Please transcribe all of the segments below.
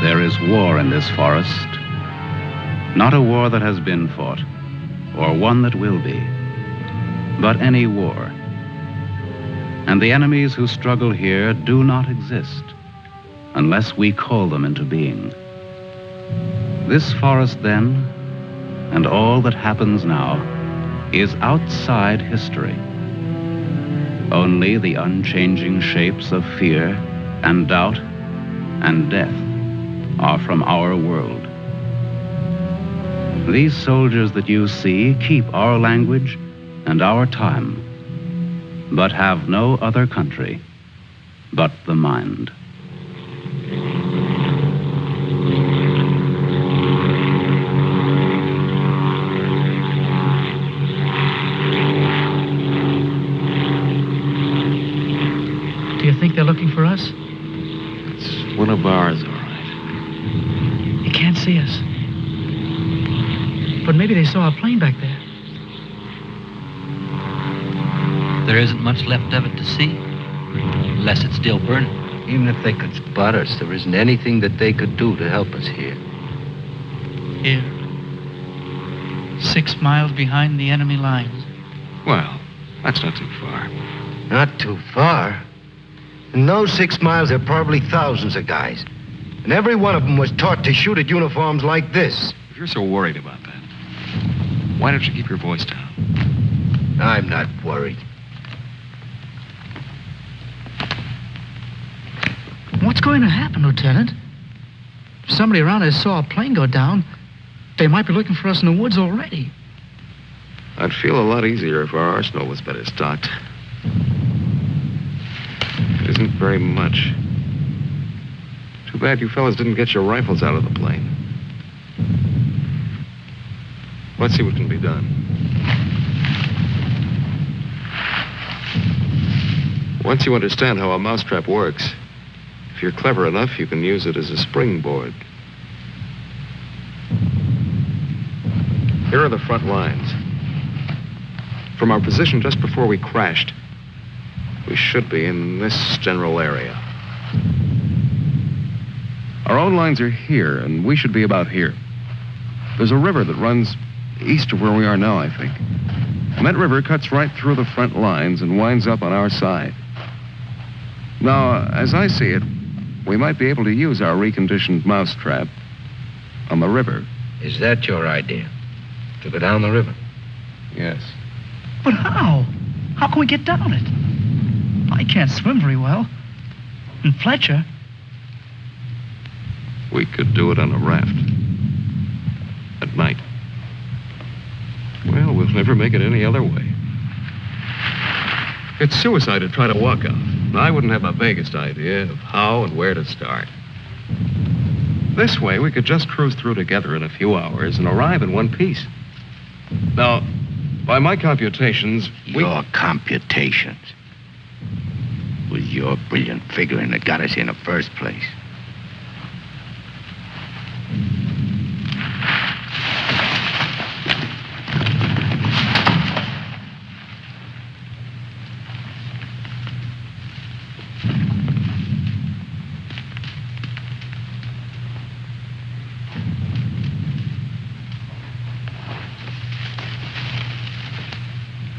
There is war in this forest, not a war that has been fought, or one that will be, but any war. And the enemies who struggle here do not exist unless we call them into being. This forest, then, and all that happens now, is outside history. Only the unchanging shapes of fear and doubt and death are from our world. These soldiers that you see keep our language and our time, but have no other country but the mind. Do you think they're looking for us? It's one of ours, all right. You can't see us. But maybe they saw a plane back there. There isn't much left of it to see, unless it's still burning. Even if they could spot us, there isn't anything that they could do to help us here. Here. 6 miles behind the enemy lines. Well, that's not too far. Not too far. In those 6 miles, there are probably thousands of guys. And every one of them was taught to shoot at uniforms like this. If you're so worried about that, why don't you keep your voice down? I'm not worried. What's going to happen, Lieutenant? If somebody around us saw a plane go down, they might be looking for us in the woods already. I'd feel a lot easier if our arsenal was better stocked. It isn't very much. Too bad you fellas didn't get your rifles out of the plane. Let's see what can be done. Once you understand how a mousetrap works, if you're clever enough, you can use it as a springboard. Here are the front lines. From our position just before we crashed, we should be in this general area. Our own lines are here, and we should be about here. There's a river that runs east of where we are now, I think. And that river cuts right through the front lines and winds up on our side. Now, as I see it, we might be able to use our reconditioned mousetrap on the river. Is that your idea? To go down the river? Yes. But how? How can we get down it? I can't swim very well. And Fletcher... We could do it on a raft. At night. Well, we'll never make it any other way. It's suicide to try to walk out. I wouldn't have the vaguest idea of how and where to start. This way, we could just cruise through together in a few hours and arrive in one piece. Now, by my computations, Your computations? It was your brilliant figuring that got us here in the first place.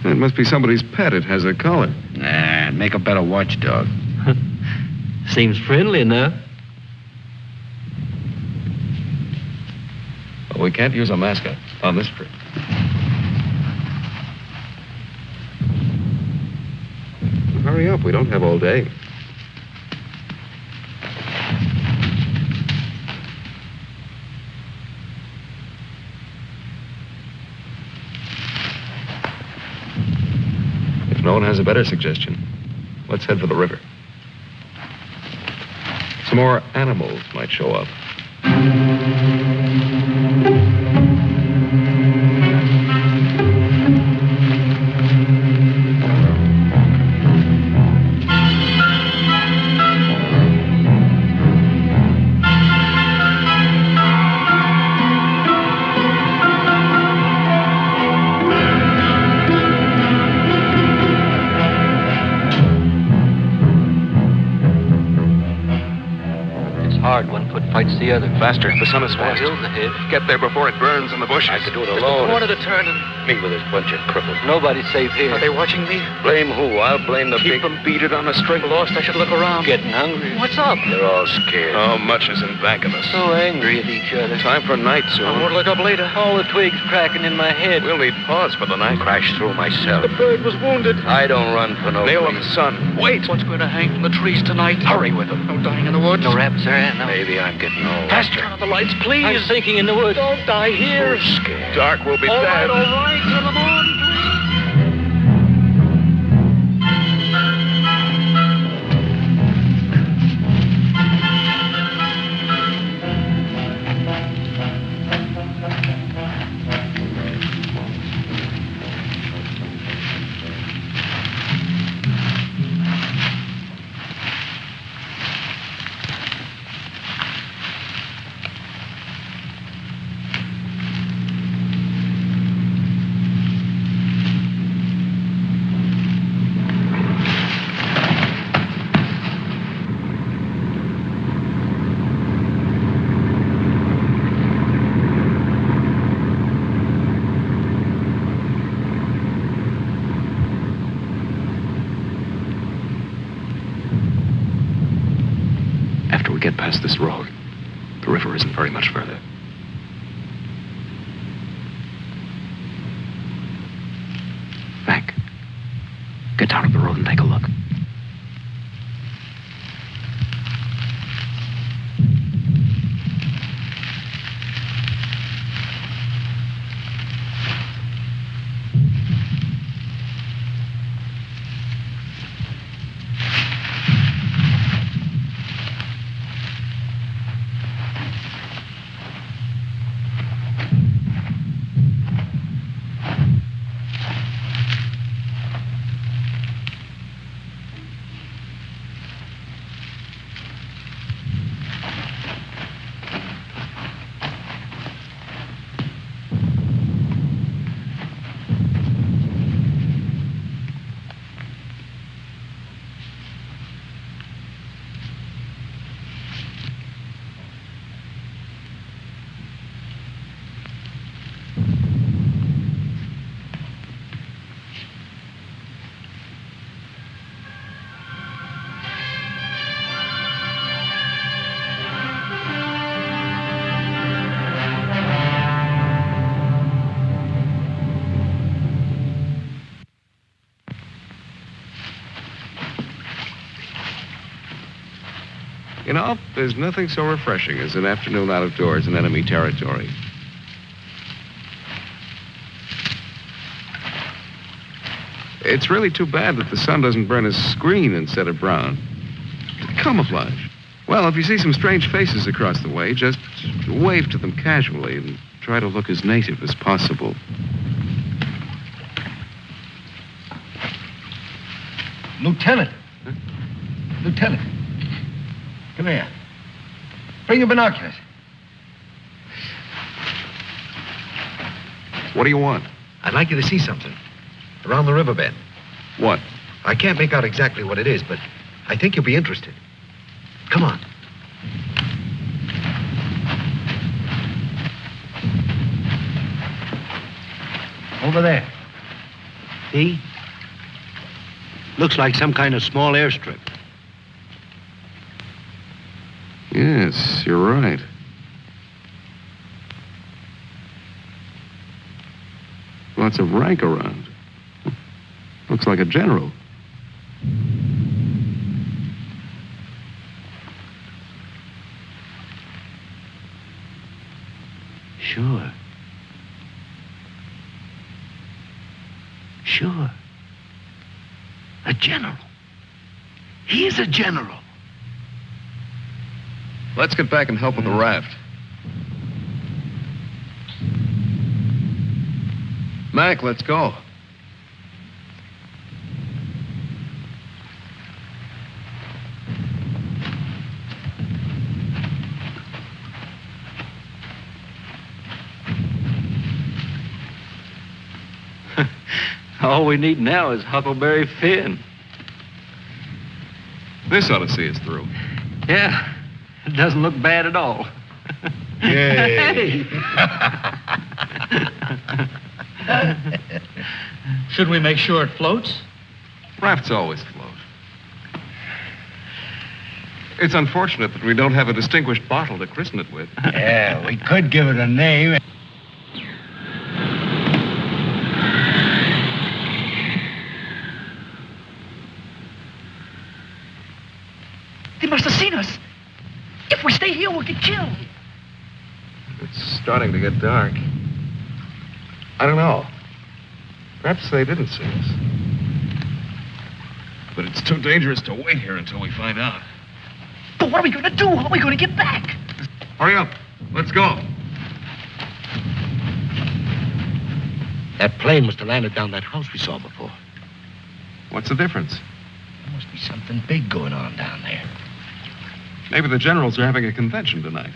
It must be somebody's pet. It has a collar. Nah, make a better watchdog. Seems friendly enough. Well, we can't use a mascot on this trip. hurry up. We don't have all day. If no one has a better suggestion, let's head for the river. Some more animals might show up. One foot fights the other. Faster. The sun is fast. Hills ahead. Get there before it burns in the bushes. I could do it alone. Corner to turn and Me with this bunch of cripples. nobody's safe here. Are they watching me? Blame who? I'll blame the Keep them beaded on a string. Lost, I should look around. Getting hungry. What's up? They're all scared. How much is in back of us? So angry at each other. Time for night I soon. won't look up later. All the twigs cracking in my head. We'll need pause for the night. Crashed through myself. The bird was wounded. I don't run for no Nail of reason. the sun. Wait. What's going to hang from the trees tonight? Hurry with them. No dying in the woods. No rabbits there, no. Maybe I'm getting old. Faster. Turn on the lights, please. I'm sinking in the woods. Don't die here. We're scared. Dark will be All dead. right. Turn them on, please. After we get past this road, the river isn't very much further. Frank, get down to the road and take a look. You know, there's nothing so refreshing as an afternoon out of doors in enemy territory. It's really too bad that the sun doesn't burn his screen instead of brown. Camouflage. Well, if you see some strange faces across the way, just wave to them casually and try to look as native as possible. Lieutenant. Huh? Lieutenant. Come here. Bring your binoculars. What do you want? I'd like you to see something. Around the riverbed. What? I can't make out exactly what it is, but I think you'll be interested. Come on. Over there. See? Looks like some kind of small airstrip. Yes, you're right. Lots of rank around. Looks like a general. Sure. Sure. A general. He's a general. Let's get back and help with the raft. Mac, let's go. All we need now is Huckleberry Finn. This ought to see us through. Yeah, it doesn't look bad at all. Yay. Should we make sure it floats? Rafts always float. It's unfortunate that we don't have a distinguished bottle to christen it with. Yeah, we could give it a name. They must have seen us. If we stay here, we'll get killed. It's starting to get dark. I don't know. Perhaps they didn't see us. But it's too dangerous to wait here until we find out. But what are we going to do? How are we going to get back? Hurry up. Let's go. That plane must have landed down that house we saw before. What's the difference? There must be something big going on down there. Maybe the generals are having a convention tonight.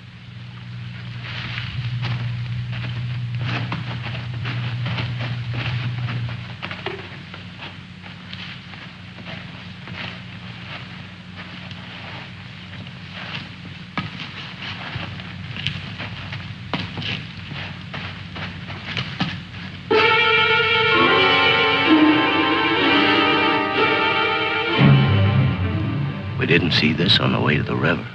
We didn't see this on the way to the river.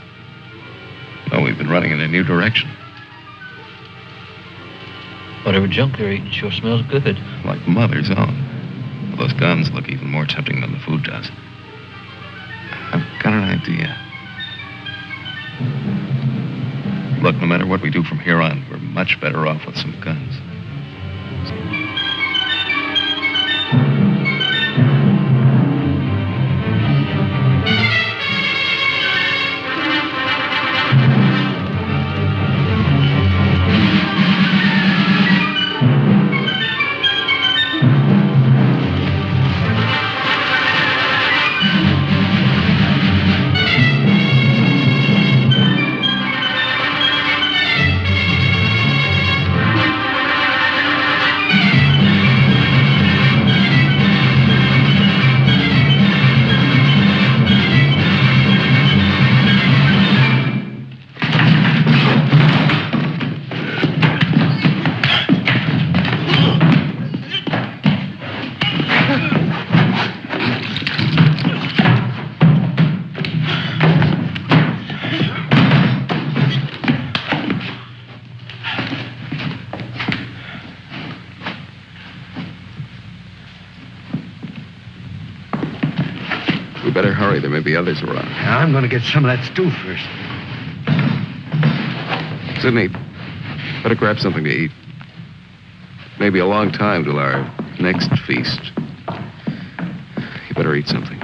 No, we've been running in a new direction. Whatever junk they're eating sure smells good. Like Mother's own. Those guns look even more tempting than the food does. I've got an idea. Look, no matter what we do from here on, we're much better off with some guns. We better hurry. There may be others around. I'm going to get some of that stew first. Sidney, better grab something to eat. Maybe a long time till our next feast. You better eat something.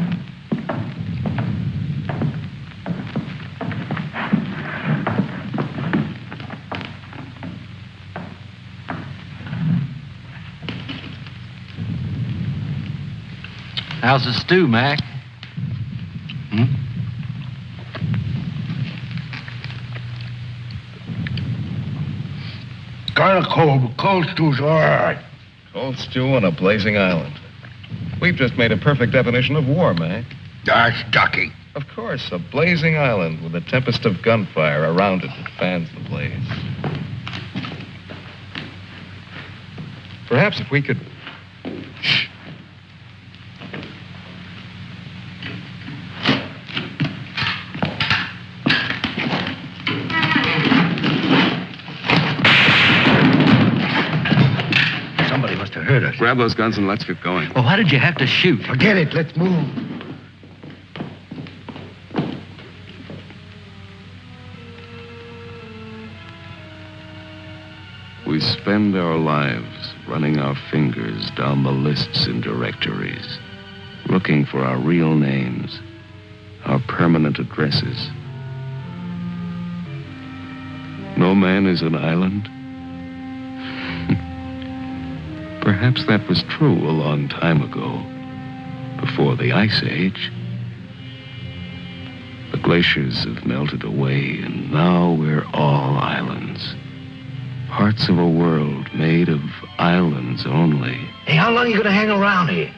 How's the stew, Mac? Kind of cold, but cold stew's all right. Cold stew on a blazing island. We've just made a perfect definition of war, Mac. That's ducky. Of course, a blazing island with a tempest of gunfire around it that fans the blaze. Perhaps if we could... Shh. Somebody must have heard us. Grab those guns and let's get going. Well, why did you have to shoot? Forget it. Let's move. We spend our lives running our fingers down the lists and directories, looking for our real names, our permanent addresses. No man is an island. Perhaps that was true a long time ago, before the Ice Age. The glaciers have melted away, and now we're all islands. Parts of a world made of islands only. Hey, how long are you going to hang around here?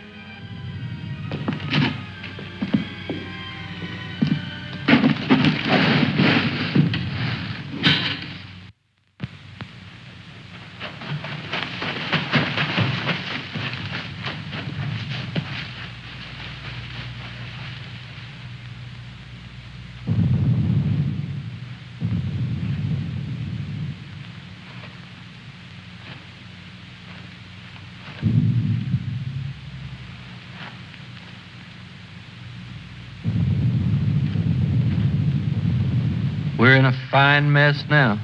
We're in a fine mess now.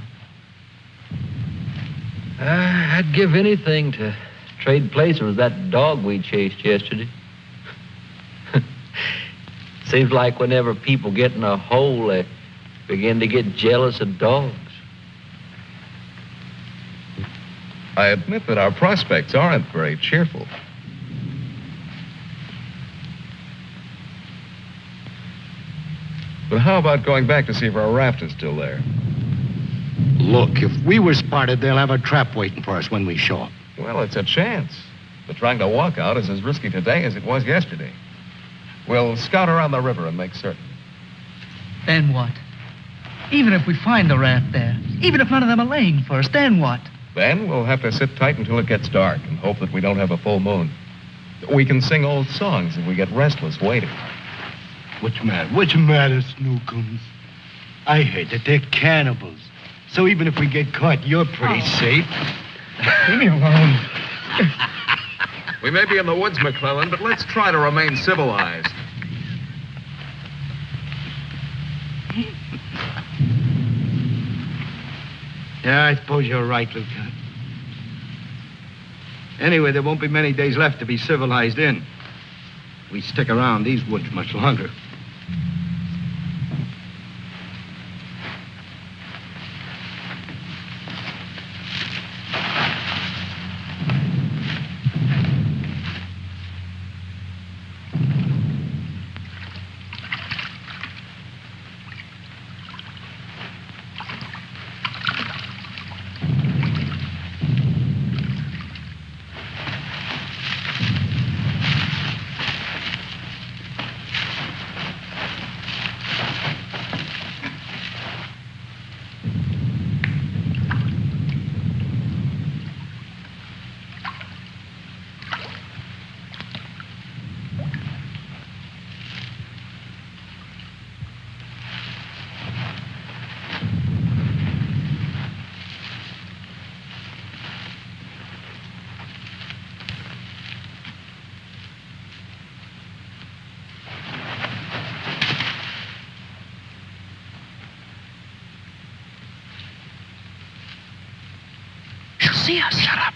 I'd give anything to trade places with that dog we chased yesterday. Seems like whenever people get in a hole, they begin to get jealous of dogs. I admit that our prospects aren't very cheerful. But how about going back to see if our raft is still there? Look, if we were spotted, they'll have a trap waiting for us when we show up. Well, it's a chance. But trying to walk out is as risky today as it was yesterday. We'll scout around the river and make certain. Then what? Even if we find the raft there, even if none of them are laying for us, then what? Then we'll have to sit tight until it gets dark and hope that we don't have a full moon. We can sing old songs if we get restless waiting. What's the matter, Snookums? I heard that they're cannibals. So even if we get caught, you're pretty safe. Leave me alone. We may be in the woods, McClellan, but let's try to remain civilized. Yeah, I suppose you're right, Lieutenant. Anyway, there won't be many days left to be civilized in. We stick around these woods much longer. See us. Shut up.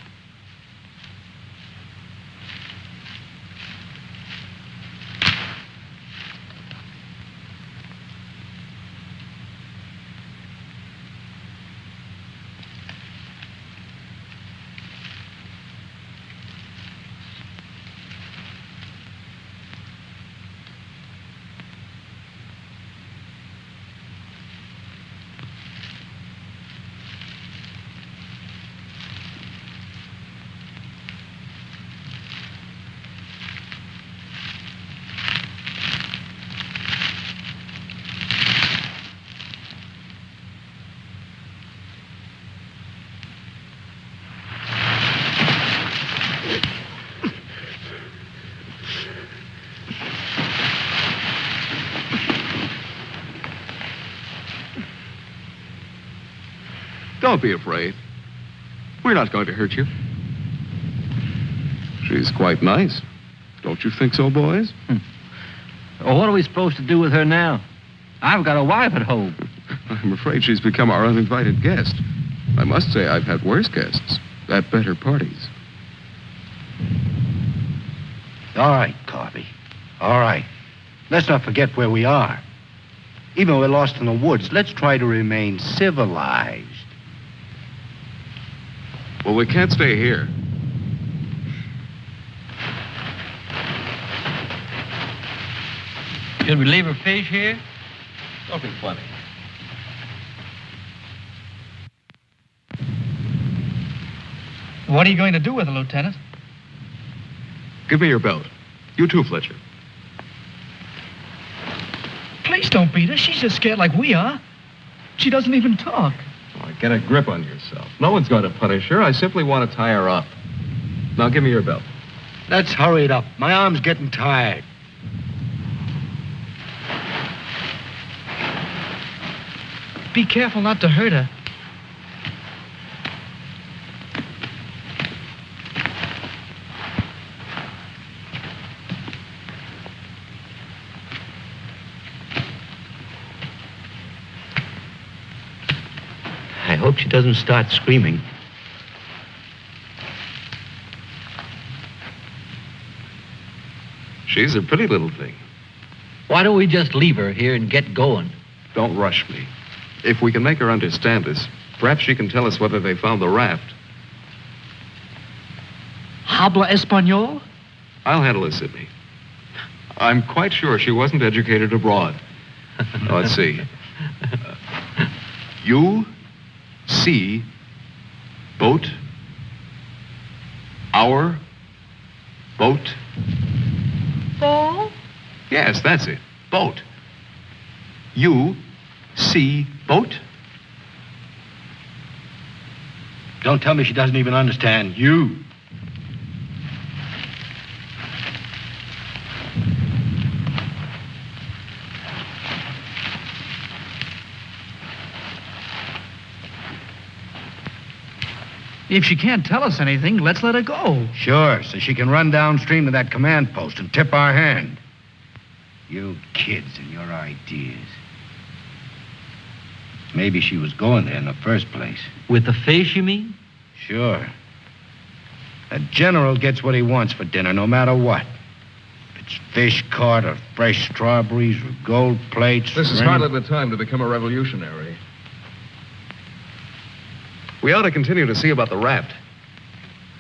Don't be afraid. We're not going to hurt you. She's quite nice. Don't you think so, boys? Well, what are we supposed to do with her now? I've got a wife at home. I'm afraid she's become our uninvited guest. I must say I've had worse guests at better parties. All right, Corby. All right. Let's not forget where we are. Even though we're lost in the woods, let's try to remain civilized. Well, we can't stay here. Should we leave her fish here? Don't be funny. What are you going to do with her, Lieutenant? Give me your belt. You too, Fletcher. Please don't beat her. She's just scared like we are. She doesn't even talk. Oh, get a grip on yourself. No one's going to punish her. I simply want to tie her up. Now, give me your belt. Let's hurry it up. My arm's getting tired. Be careful not to hurt her. I hope she doesn't start screaming. She's a pretty little thing. Why don't we just leave her here and get going? Don't rush me. If we can make her understand us, perhaps she can tell us whether they found the raft. Habla Espanol? I'll handle it, Sidney. I'm quite sure she wasn't educated abroad. Now, let's see. You see boat, our boat. Ball? Yes, that's it. Boat. You see boat? Don't tell me she doesn't even understand you. If she can't tell us anything, let's let her go. Sure, so she can run downstream to that command post and tip our hand. You kids and your ideas. Maybe she was going there in the first place. With the fish, you mean? Sure. A general gets what he wants for dinner, no matter what. If it's fish caught or fresh strawberries or gold plates. This is or hardly the time to become a revolutionary. We ought to continue to see about the raft.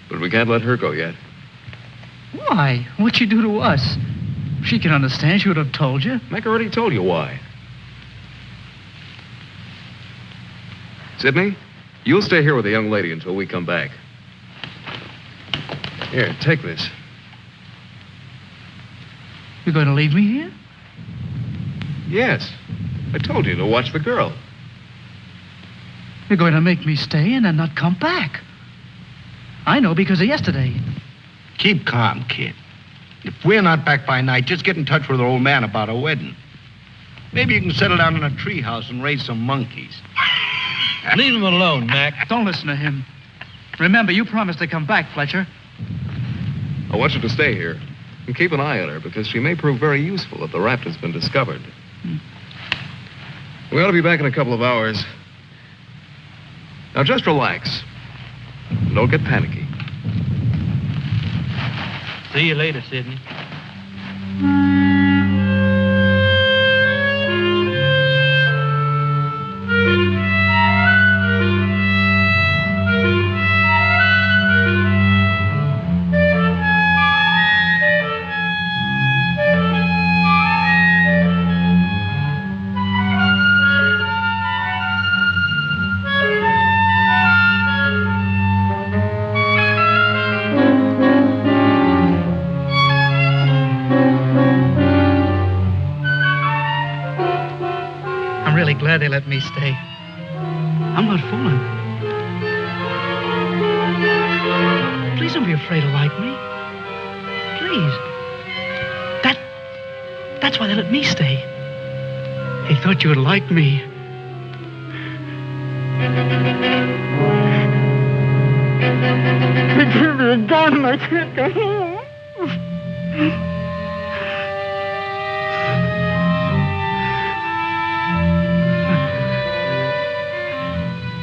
But we can't let her go yet. Why? What'd she do to us? If she can understand, she would have told you. Mac already told you why. Sidney, you'll stay here with the young lady until we come back. Here, take this. You're going to leave me here? Yes. I told you to watch the girl. You're going to make me stay and then not come back. I know because of yesterday. Keep calm, kid. If we're not back by night, just get in touch with our old man about our wedding. Maybe you can settle down in a treehouse and raise some monkeys. Leave him alone, Mac. Don't listen to him. Remember, you promised to come back, Fletcher. I want you to stay here and keep an eye on her because she may prove very useful if the raft has been discovered. We ought to be back in a couple of hours. Now, just relax. Don't get panicky. See you later, Sidney. Glad they let me stay. I'm not fooling. Please don't be afraid to like me. Please. That's why they let me stay. They thought you would like me. They give me a gun and I can't go home.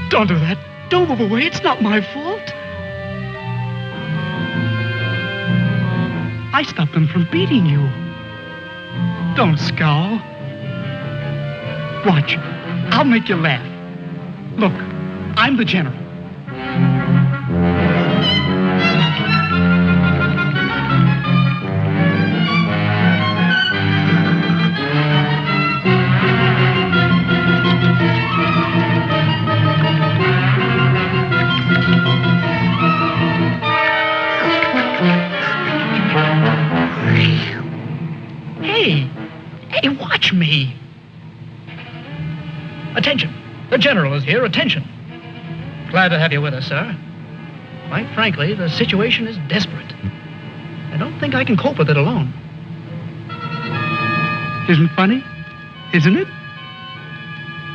Don't do that. Don't move away. It's not my fault. I stopped them from beating you. Don't scowl. Watch. I'll make you laugh. Look, I'm the general. Hey, watch me. Attention. The general is here. Attention. Glad to have you with us, sir. Quite frankly, the situation is desperate. I don't think I can cope with it alone. Isn't funny? Isn't it?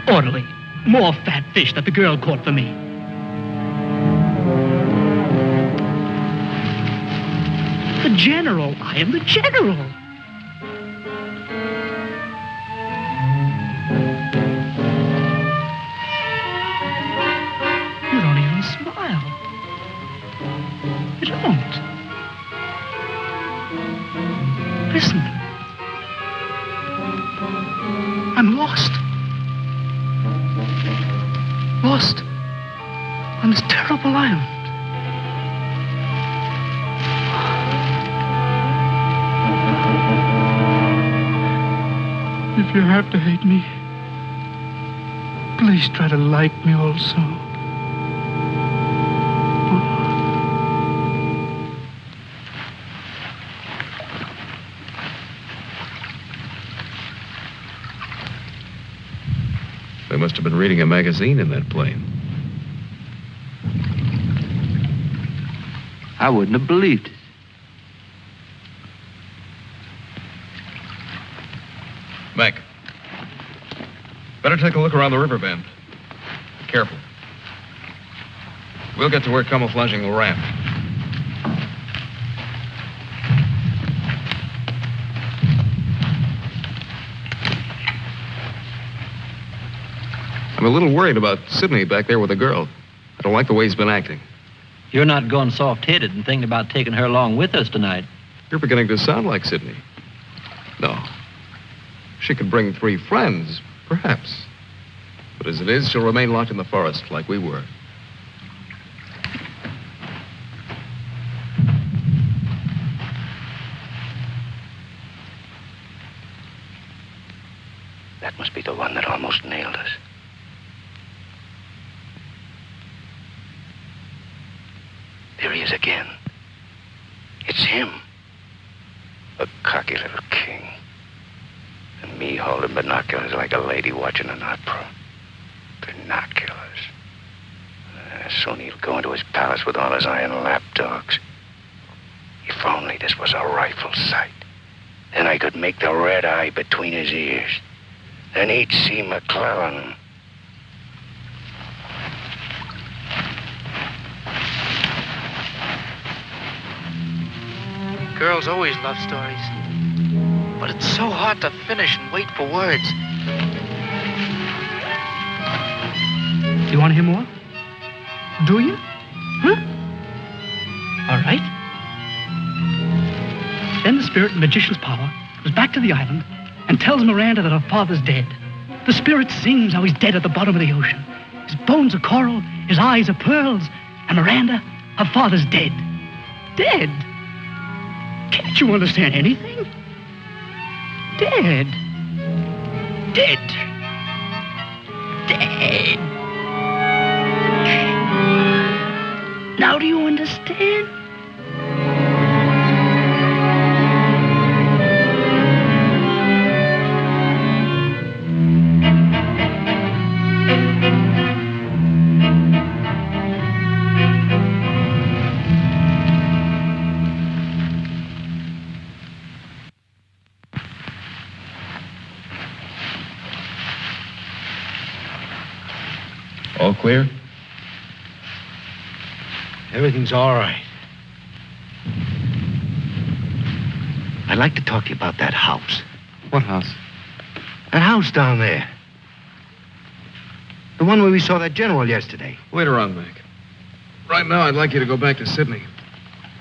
Orderly. More fat fish that the girl caught for me. The general. I am the general. You don't even smile. You don't. Listen. I'm lost. Lost on this terrible island. If you have to hate me, please try to like me also. They must have been reading a magazine in that plane. I wouldn't have believed it. Mac, better take a look around the river bend. Careful. We'll get to work camouflaging the raft. I'm a little worried about Sidney back there with the girl. I don't like the way he's been acting. You're not going soft-headed and thinking about taking her along with us tonight. You're beginning to sound like Sidney. No. She could bring 3 friends, perhaps. But as it is, she'll remain locked in the forest like we were. That must be the one that almost nailed us. There he is again. It's him. A cocky little king. And me holding binoculars like a lady watching an opera. Binoculars. Soon he'll go into his palace with all his iron lapdogs. If only this was a rifle sight. Then I could make the red eye between his ears. Then he'd see McClellan. Girls always love stories. But it's so hard to finish and wait for words. You want to hear more? Do you? Huh? All right. Then the spirit in magician's power goes back to the island and tells Miranda that her father's dead. The spirit sings how he's dead at the bottom of the ocean. His bones are coral, his eyes are pearls, and Miranda, her father's dead. Dead? Can't you understand anything? Dead. Dead. Dead. Now do you understand? All clear? Everything's all right. I'd like to talk to you about that house. What house? That house down there. The one where we saw that general yesterday. Later on, Mac. Right now, I'd like you to go back to Sydney.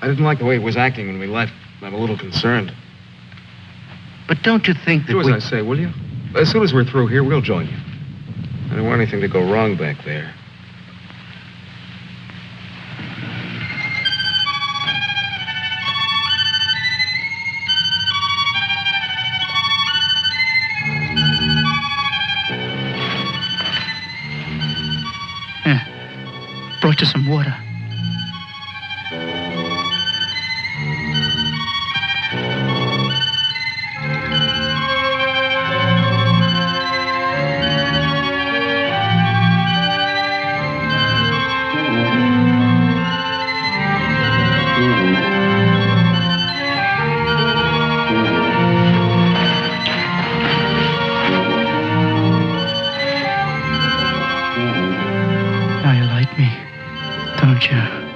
I didn't like the way he was acting when we left. I'm a little concerned. But don't you think that Do as I say, will you? As soon as we're through here, we'll join you. I don't want anything to go wrong back there. Brought you some water. Now you like me, don't you?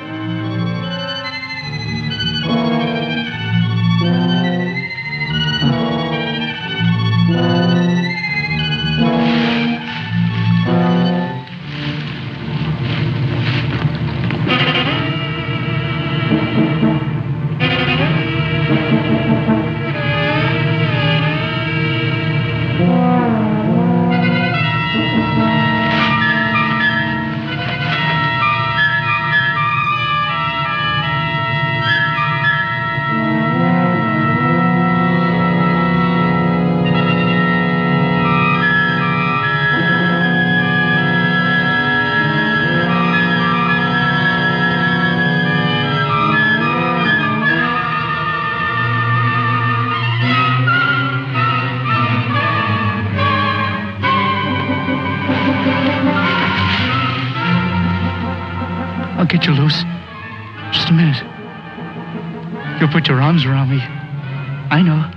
I'll get you loose. Just a minute. You'll put your arms around me. I know.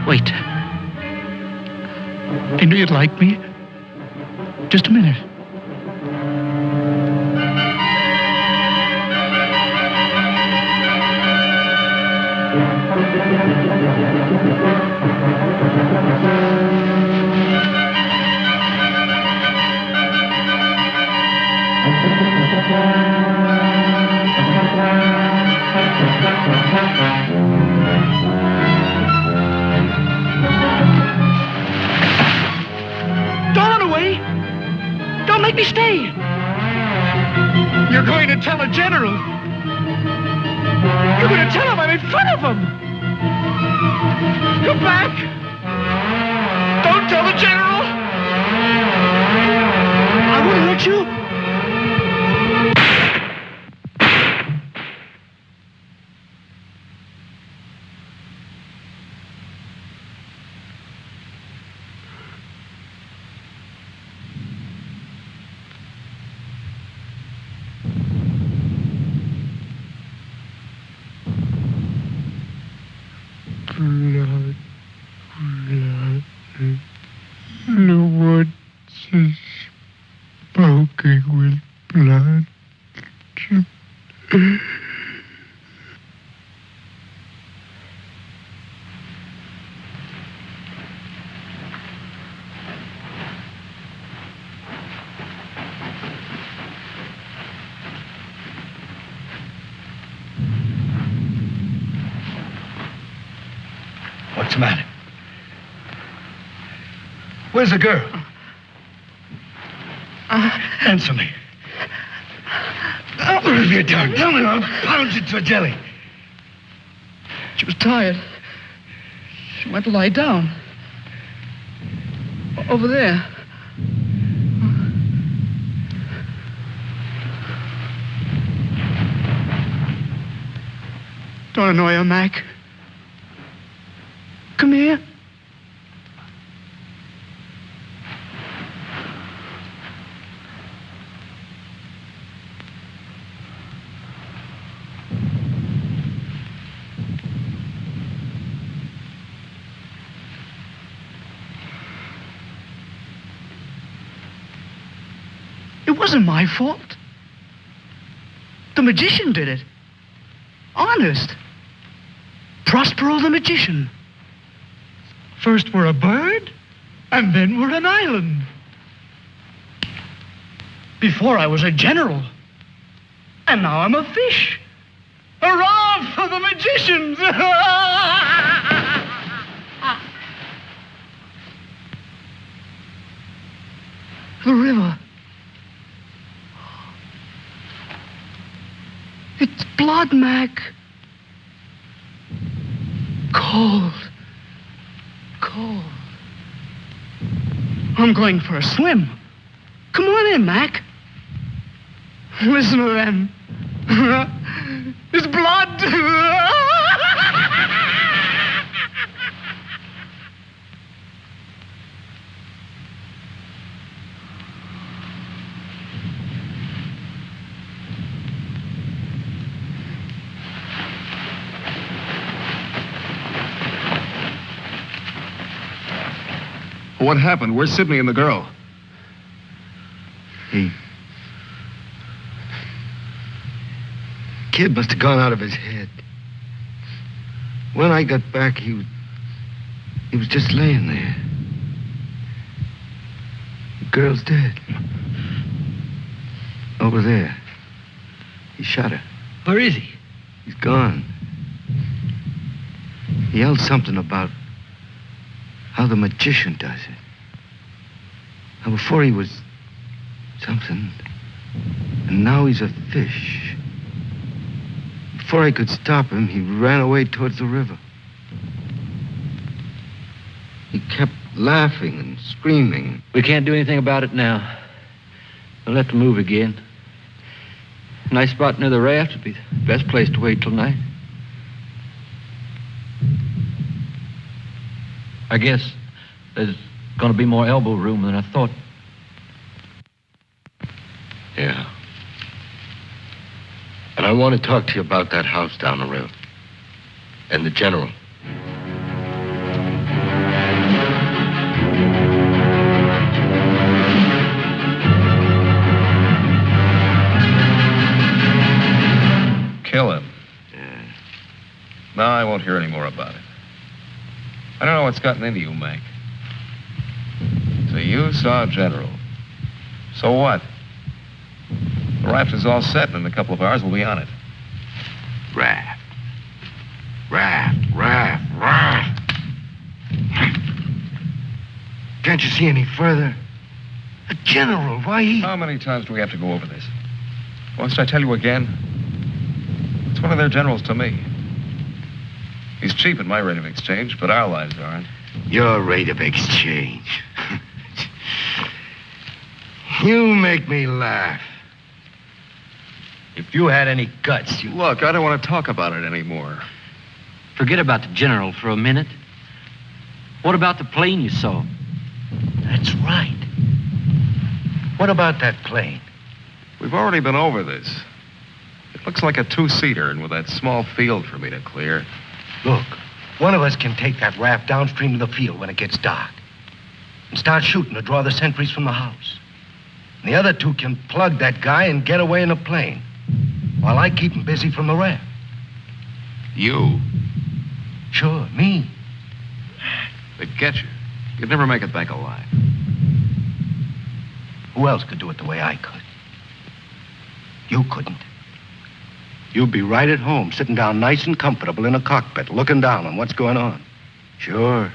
Wait. I knew you'd like me. Just a minute. Don't run away! Don't make me stay! You're going to tell a general! You're going to tell him I'm in front of him! Come back! Don't tell the general! I won't hurt you! Blood, blood, the woods is smoking with blood. What's the matter? Where's the girl? Answer me. What have you done? Tell me, I'll pound you to a jelly. She was tired. She went to lie down. Over there. Don't annoy her, Mac. Come here. It wasn't my fault. The magician did it. Honest. Prospero the magician. First we're a bird, and then we're an island. Before I was a general. And now I'm a fish. Hurrah for the magicians! The river. It's blood, Mac. Cold. Cold. I'm going for a swim. Come on in, Mac. Listen to them. It's blood. What happened? Where's Sidney and the girl? Kid must have gone out of his head. When I got back, he was just laying there. The girl's dead. Over there. He shot her. Where is he? He's gone. He yelled something about how the magician does it. How before he was something, and now he's a fish. Before I could stop him, he ran away towards the river. He kept laughing and screaming. We can't do anything about it now. We'll have to move again. A nice spot near the raft would be the best place to wait till night. I guess there's going to be more elbow room than I thought. Yeah. And I want to talk to you about that house down the river. And the general. Kill him. Yeah. No, I won't hear any more about it. I don't know what's gotten into you, Mac. So you saw General. So what? The raft is all set, and in a couple of hours we'll be on it. Raft. Can't you see any further? A general, why he... How many times do we have to go over this? Must I tell you again? It's one of their generals to me. He's cheap at my rate of exchange, but our lives aren't. Your rate of exchange. You make me laugh. If you had any guts, you... Look, I don't want to talk about it anymore. Forget about the general for a minute. What about the plane you saw? That's right. What about that plane? We've already been over this. It looks like a two-seater, and with that small field for me to clear. Look, one of us can take that raft downstream of the field when it gets dark and start shooting to draw the sentries from the house. And the other two can plug that guy and get away in a plane while I keep him busy from the raft. You? Sure, me. They'd get you. You'd never make it back alive. Who else could do it the way I could? You couldn't. You'd be right at home, sitting down nice and comfortable in a cockpit, looking down on what's going on. Sure.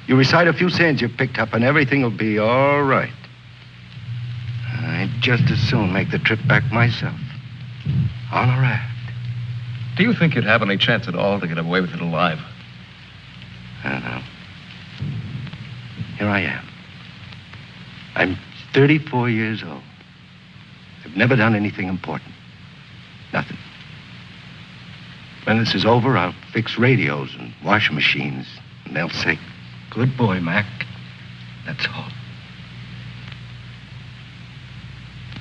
You recite a few sayings you've picked up and everything will be all right. I'd just as soon make the trip back myself. On a raft. Do you think you'd have any chance at all to get away with it alive? I don't know. Here I am. I'm 34 years old. I've never done anything important. Nothing. When this is over, I'll fix radios and washing machines, and they'll say, "Good boy, Mac." That's all.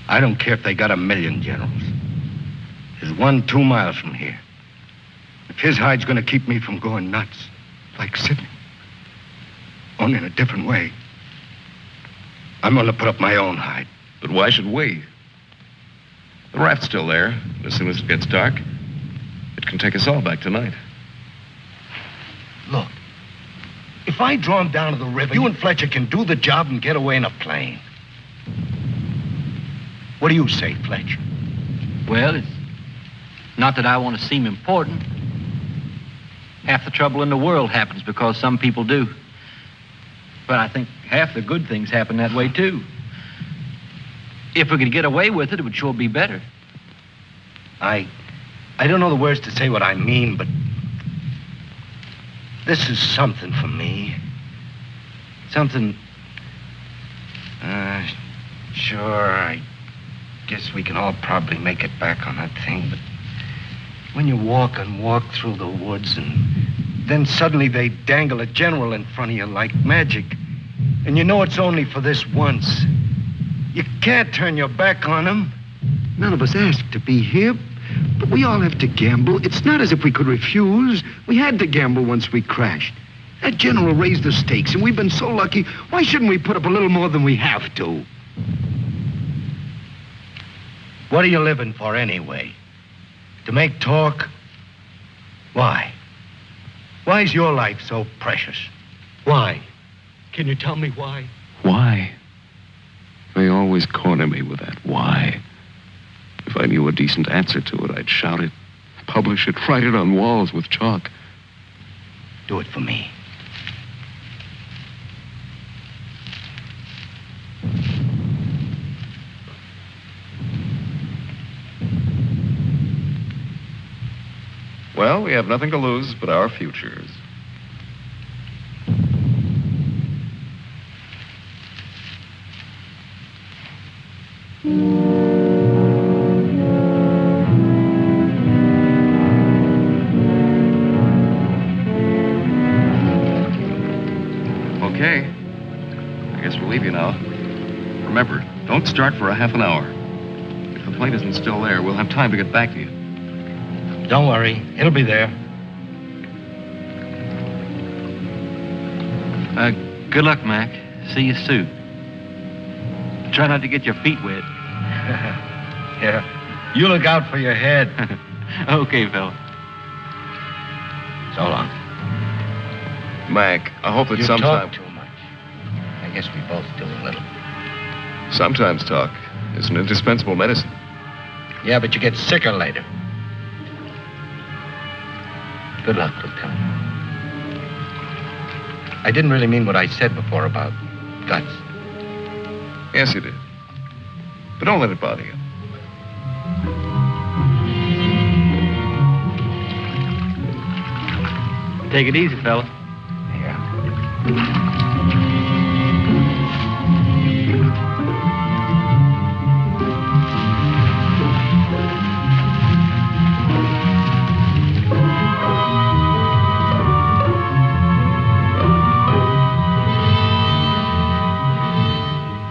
I don't care if they got 1,000,000 generals. There's one 2 miles from here. If his hide's gonna keep me from going nuts, like Sidney, only in a different way, I'm gonna put up my own hide. But why should we? The raft's still there. And as soon as it gets dark, it can take us all back tonight. Look, if I draw him down to the river, you and Fletcher can do the job and get away in a plane. What do you say, Fletch? Well, it's not that I want to seem important. Half the trouble in the world happens because some people do. But I think half the good things happen that way, too. If we could get away with it, it would sure be better. I don't know the words to say what I mean, but this is something for me. Something... Sure, I guess we can all probably make it back on that thing, but when you walk and walk through the woods and then suddenly they dangle a general in front of you like magic, and you know it's only for this once, you can't turn your back on him. None of us asked to be here, but we all have to gamble. It's not as if we could refuse. We had to gamble once we crashed. That general raised the stakes, and we've been so lucky. Why shouldn't we put up a little more than we have to? What are you living for anyway? To make talk? Why? Why is your life so precious? Why? Can you tell me why? Why? They always corner me with that why. If I knew a decent answer to it, I'd shout it, publish it, write it on walls with chalk. Do it for me. Well, we have nothing to lose but our futures. Okay. I guess we'll leave you now. Remember, don't start for a half an hour. If the plane isn't still there, we'll have time to get back to you. Don't worry. It'll be there. Good luck, Mac. See you soon. Try not to get your feet wet. Yeah. You look out for your head. Okay, fella. So long. Mac, I hope that You sometime... talk too much. I guess we both do a little. Sometimes talk is an indispensable medicine. Yeah, but you get sicker later. Good luck, Lieutenant. I didn't really mean what I said before about guts. Yes, you did. But don't let it bother you. Take it easy, fella. Yeah.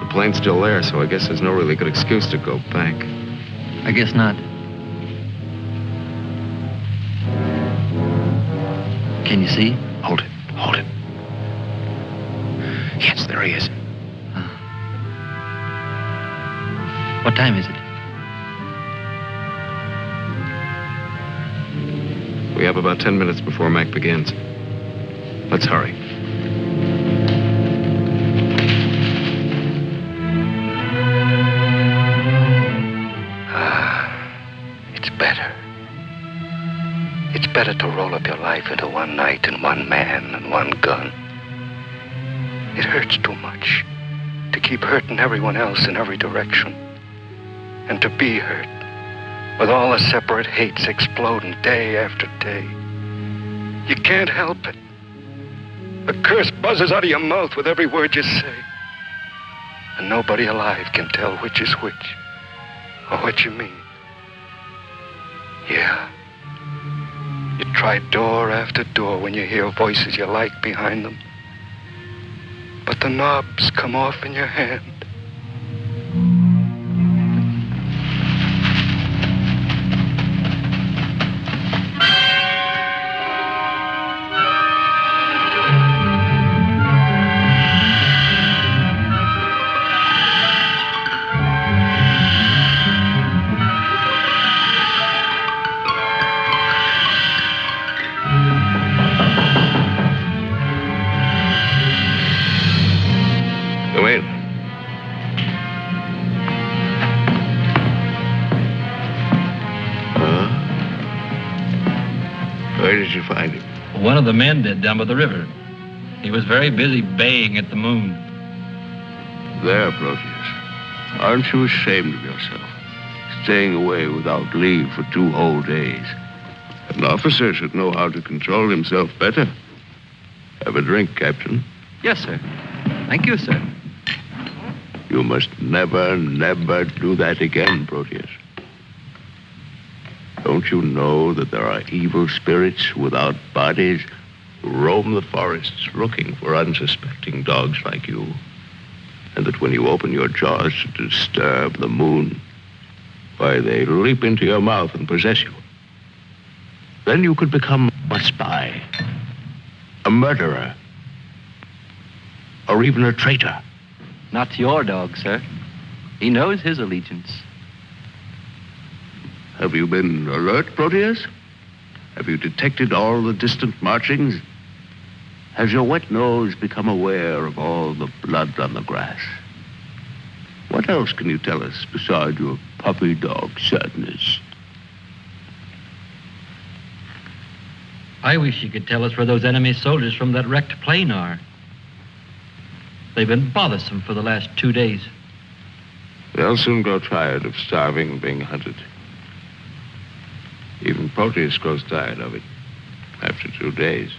The plane's still there, so I guess there's no really good excuse to go back. I guess not. Can you see? Hold it. Hold it. Yes, there he is. What time is it? We have about 10 minutes before Mac begins. Let's hurry. It's better to roll up your life into one night and one man and one gun. It hurts too much to keep hurting everyone else in every direction. And to be hurt with all the separate hates exploding day after day. You can't help it. A curse buzzes out of your mouth with every word you say. And nobody alive can tell which is which or what you mean. Yeah. You try door after door when you hear voices you like behind them. But the knobs come off in your hand. did you find him? One of the men did down by the river. He was very busy baying at the moon. There, Proteus. Aren't you ashamed of yourself? Staying away without leave for 2 whole days. An officer should know how to control himself better. Have a drink, Captain. Yes, sir. Thank you, sir. You must never, never do that again, Proteus. Don't you know that there are evil spirits without bodies who roam the forests looking for unsuspecting dogs like you? And that when you open your jaws to disturb the moon, why, they leap into your mouth and possess you. Then you could become a spy, a murderer, or even a traitor. Not to your dog, sir. He knows his allegiance. Have you been alert, Proteus? Have you detected all the distant marchings? Has your wet nose become aware of all the blood on the grass? What else can you tell us besides your puppy dog sadness? I wish you could tell us where those enemy soldiers from that wrecked plane are. They've been bothersome for the last 2 days. They'll soon grow tired of starving and being hunted. Even Proteus grows tired of it after 2 days.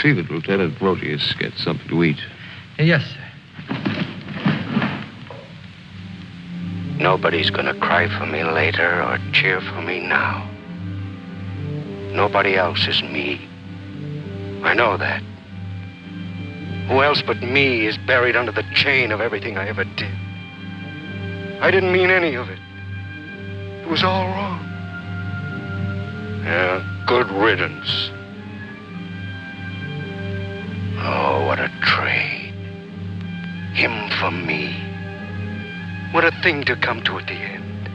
See that Lieutenant Proteus gets something to eat. Yes, sir. Nobody's gonna cry for me later or cheer for me now. Nobody else is me. I know that. Who else but me is buried under the chain of everything I ever did? I didn't mean any of it. It was all wrong. Yeah, good riddance. Oh, what a trade. Him for me. What a thing to come to at the end.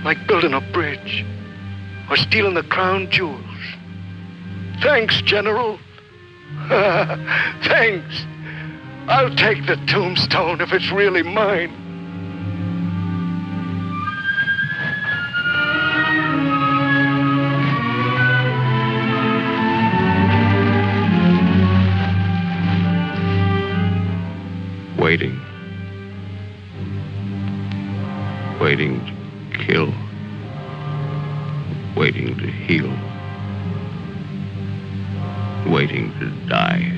Like building a bridge or stealing the crown jewels. Thanks, General. Thanks. I'll take the tombstone if it's really mine. Waiting. Waiting to kill. Waiting to heal. Waiting to die.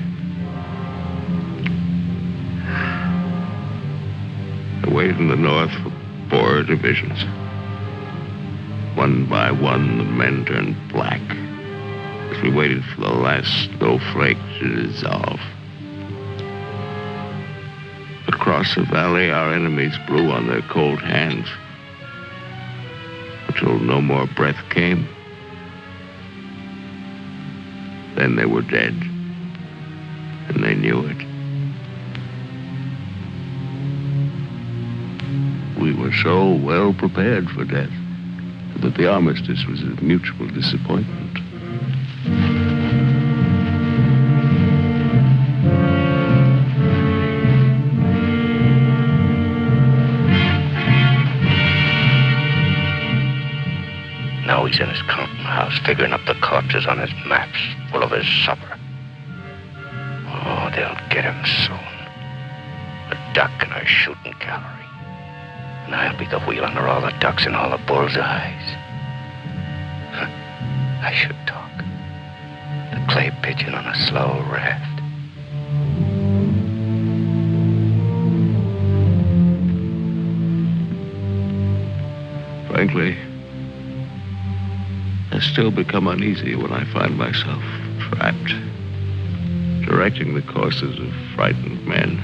I waited in the north for 4 divisions. One by one, the men turned black as we waited for the last snowflake to dissolve. Across the valley, our enemies blew on their cold hands until no more breath came. Then they were dead, and they knew it. We were so well prepared for death that the armistice was a mutual disappointment. Now he's in his counting house, figuring up the corpses on his maps, full of his supper. Oh, they'll get him soon. A duck in our shooting gallery. And I'll be the wheel under all the ducks and all the bull's eyes. I should talk. The clay pigeon on a slow raft. Frankly, I still become uneasy when I find myself trapped, directing the courses of frightened men.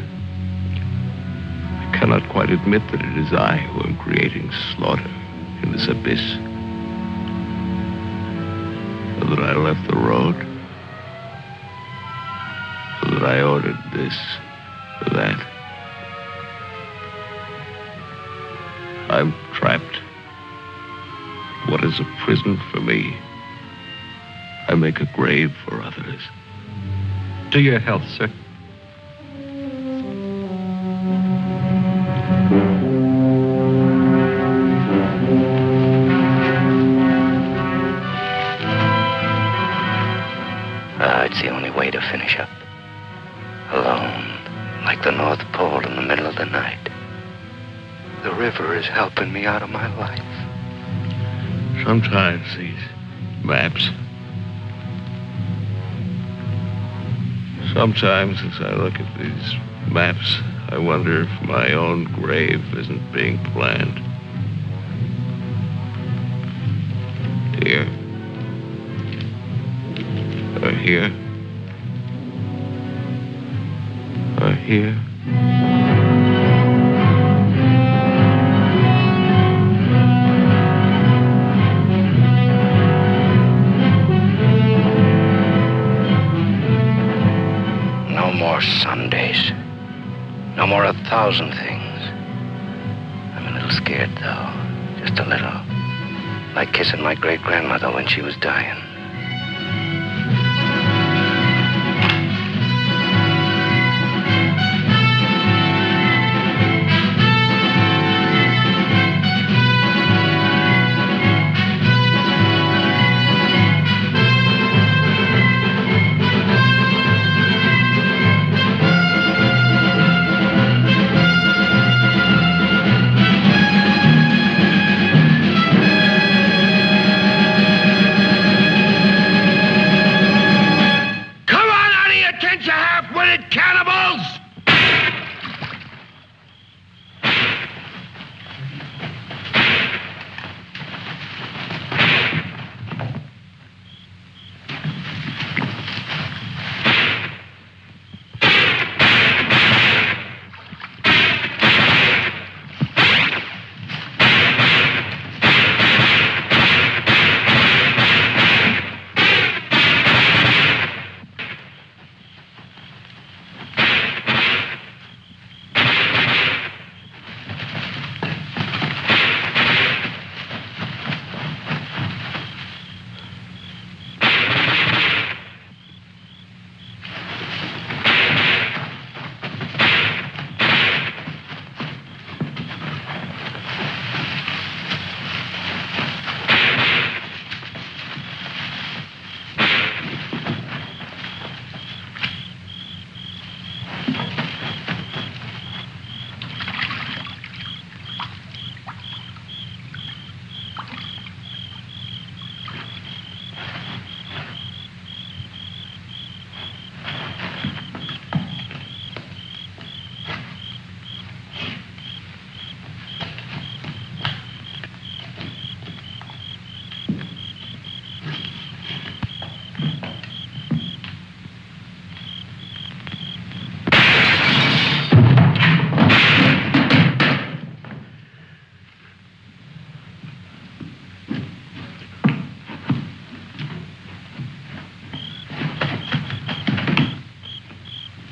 I cannot quite admit that it is I who am creating slaughter in this abyss. So that I left the road. So that I ordered this or that. I'm trapped. What is a prison for me? I make a grave for others. To your health, sir. It's the only way to finish up. Alone, like the North Pole in the middle of the night. The river is helping me out of my life. Sometimes these maps. Sometimes as I look at these maps, I wonder if my own grave isn't being planned. Here. Or here. Or here. No more Sundays. No more 1,000 things. I'm a little scared, though. Just a little. Like kissing my great-grandmother when she was dying.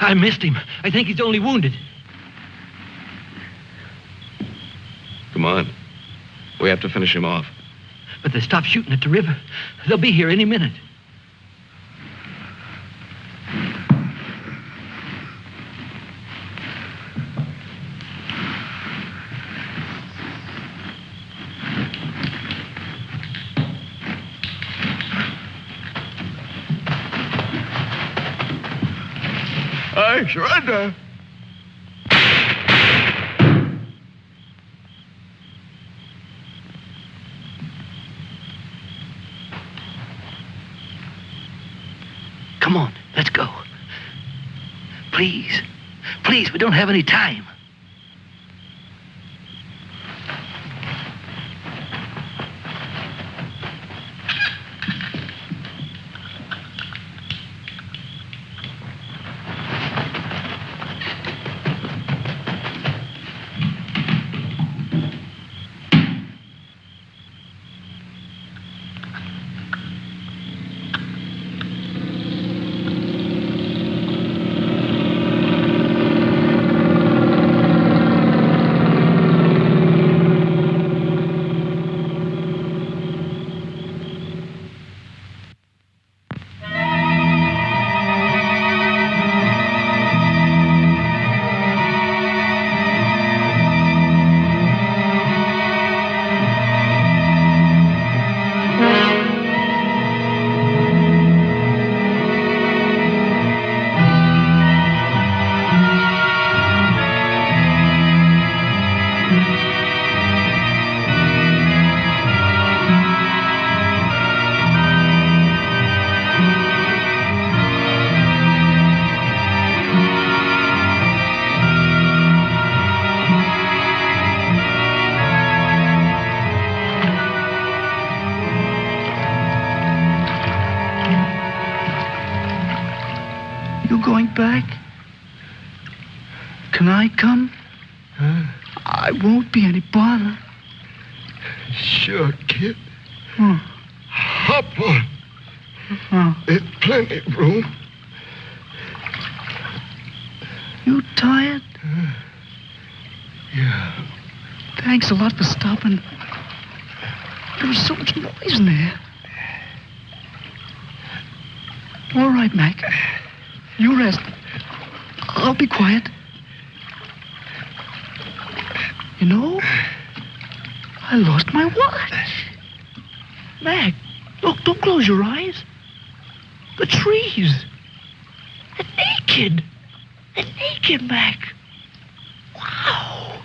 I missed him. I think he's only wounded. Come on. We have to finish him off. But they stopped shooting at the river. They'll be here any minute. I surrender. Come on, let's go. Please, please, we don't have any time. You going back? Can I come? I won't be any bother. Sure, kid. Oh. Hop on. There's plenty of room. You tired? Yeah. Thanks a lot for stopping. There was so much noise in there. All right, Mac. You rest. I'll be quiet. You know, I lost my watch. Mac, look, don't close your eyes. The trees. They're naked. They're naked, Mac. Wow.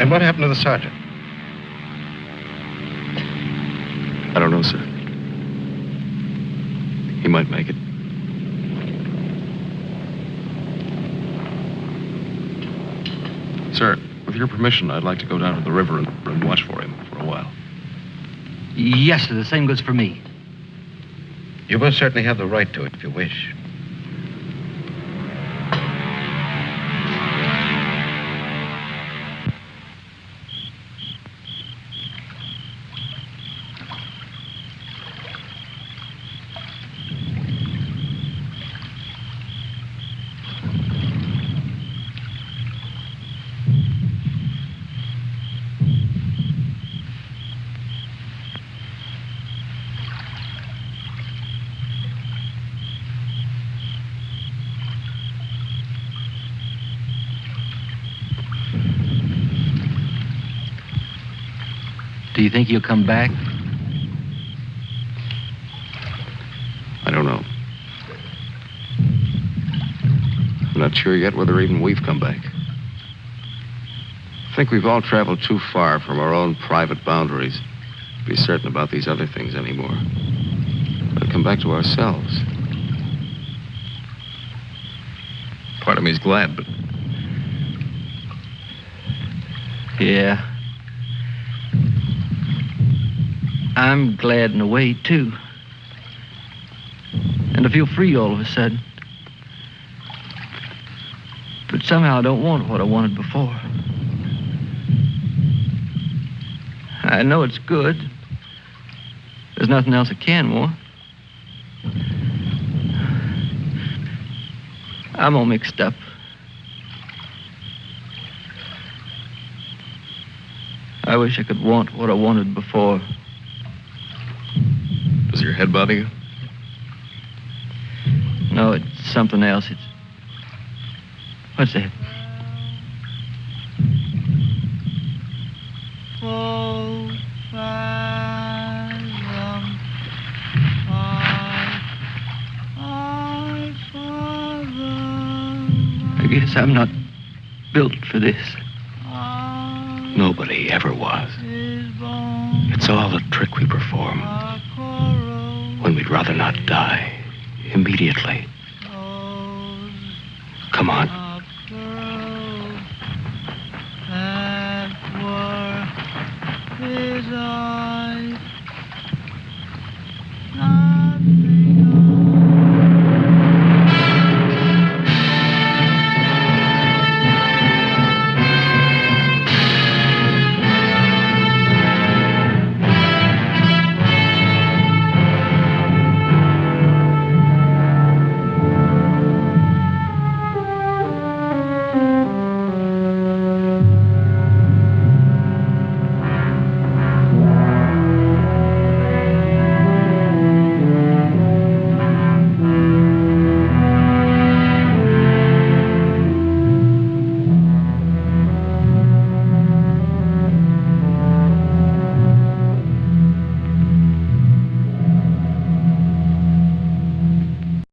And what happened to the sergeant? I don't know, sir. He might make it. Sir, with your permission, I'd like to go down to the river and watch for him for a while. Yes, sir. The same goes for me. You most certainly have the right to it if you wish. Do you think he'll come back? I don't know. I'm not sure yet whether even we've come back. I think we've all traveled too far from our own private boundaries to be certain about these other things anymore. We'll come back to ourselves. Part of me's glad, but... Yeah. I'm glad in a way, too. And I feel free all of a sudden. But somehow I don't want what I wanted before. I know it's good. There's nothing else I can want. I'm all mixed up. I wish I could want what I wanted before. Does your head bother you? No, it's something else. It's... What's that? I guess I'm not built for this. Nobody ever was. It's all a trick we perform when we'd rather not die immediately. Come on.